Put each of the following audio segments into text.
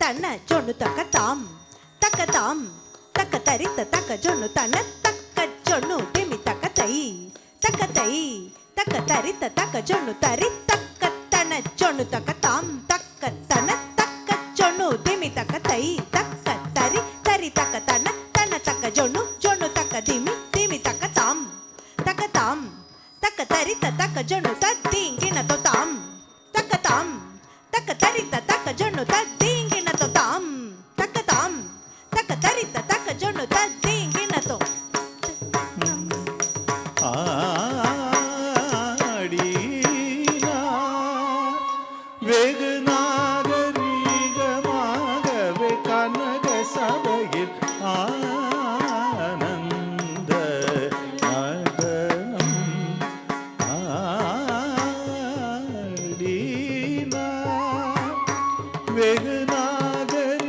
ತನ್ನ ಜೊಣ್ಣು ತಕ ತಾಮ್ ತಕ ತರಿತ ತಕ ಜೊಣ್ಣು ತನ ತಕ್ಕ ಜೊಣ್ಣು ತಿಮಿ ತಕ ತೈ ತಕ ತರಿತ ತಕ ಜೊಣ್ಣು ತರಿ ತಕ್ಕ ತನ ಜೊಣ್ಣು ತಕ ತಾಮ್ ತಕ್ಕ ತನ ತಕ್ಕ ಜೊಣ್ಣು ತಿಮಿ ತಕ ತೈ ತಕ್ಕ ತರಿ ತಕ ತನ ತಕ ಜೊಣ್ಣು ತಕ ದಿಮಿ ತಕ ತಾಮ್ ತಕ ತರಿತ ತಕ ಜೊಣ್ಣು ತದ್ದಿಂಗಿನ ತೊ ತಾಮ್ ತಕ ತರಿತ ತಕ ಜೊಣ್ಣು ತದ್ದಿಂಗಿನ ತೊ ತಾಮ್ ತಕ ತರಿತ ತಕ ಜೊಣ್ಣು ತದ್ದಿಂಗಿನ ತೊ ஆடினா வெகு நாகரீகமாகவே கனக சபையில் ஆனந்த நடனம் ஆடினா வெகு நாகரீகமாகவே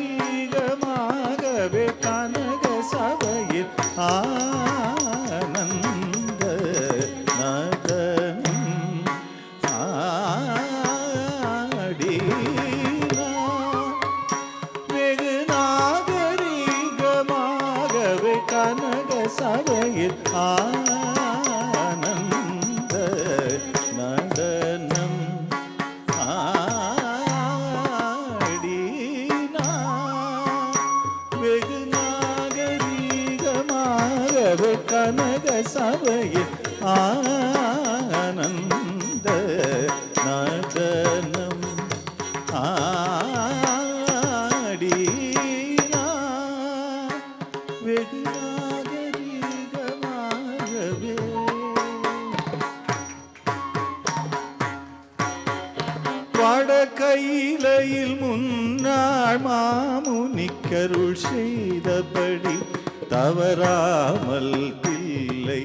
கனக சபையில் ஆனந்த நடனம் ஆடினா வெகு நாகரீகமாகவே கனக சபையில் ஆனந்த நடனம் ஆடினா வெகு நாகரீகமாகவே கனக சபையில் ஆனந்த நடனம் ஆடினா வெகு நாகரீகமாகவே வடகையிலையில் முன்னாள் மாமுனிக்கருள் செய்தபடி தவறாமல் தில்லை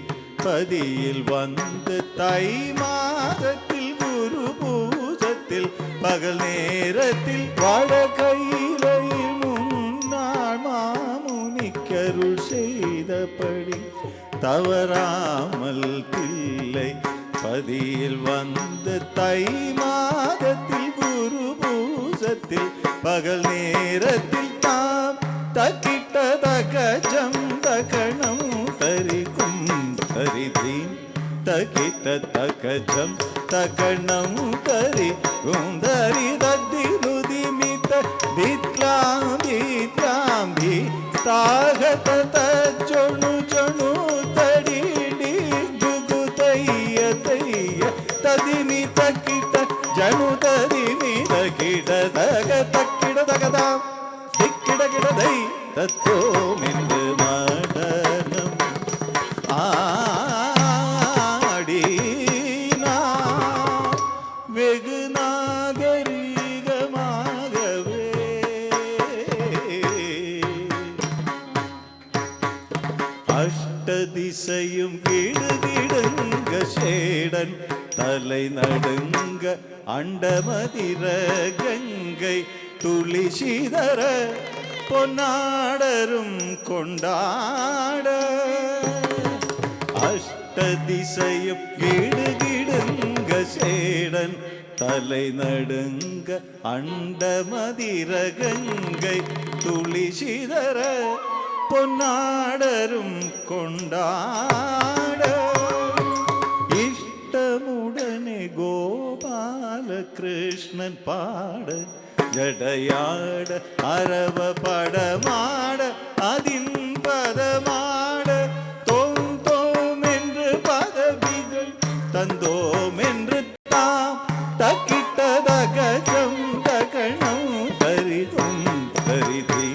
பதியில் வந்து தை மாதத்தில் குரு பூஜத்தில் பகல் நேரத்தில் வடகையிலையில் முன்னாள் மாமுனிக்கருள் செய்தபடி தவறாமல் தில்லை பதியில் வந்து தை மாதத்தில் குரு பூஜத்தில் பகல் நேரத்தில் தாம் தக்கிட்ட தகஜம் தகணம் தரிக்கும் தரிதீம் தக்கிட்ட தகஜம் தகணம் தரிக்கும் தரி தத்திருதிமித தித்லாம்பி தாகத தஜொணு ஜொணு தடிடி குகு தைய ததிமி தக்கிட்ட ஜனு ததிமி தக்கிட தக தக்கிட தகதாம் திக்கிட கிடதை தத்தோம் என்று நடனம் ஆடினா வெகு நாகரீகமாகவே அஷ்ட திசையும் கிடுகிடுங்க சேடன் தலை நடுங்க அண்டமதிர கங்கை துளி சிதற பொன்னாடரும் கொண்டாட அஷ்ட திசையும் கிடுகிடுங்க சேடன் தலை நடுங்க அண்டமதிர கங்கை துளி சிதற பொன்னாடரும் கொண்டாட இஷ்டமுடனே கோபால கிருஷ்ணன் பாட ஜடையாட அரவ படமாட அதின் பதமாட தோம் தோம் என்று பதவிகள் தந்தோம் என்று தாம் தக்கிட்ட தகஜம் தகணம் தரிதும் தரிதி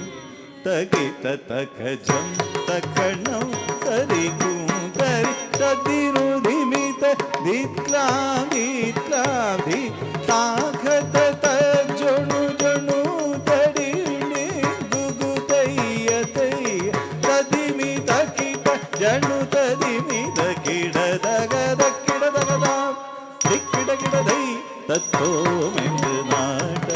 தகிட்ட தகஜம் தகணம் தரிகும் தரி ததிருதிமித தித்லாம்பி தாகத தஜொணு ஜொணு தடிடி குகு தைய ததிமி தக்கிட ஜனு ததிமி தக்கிட தக தக்கிட தகதாம் திக்கிட கிடதை தத்தோம் என்று நாட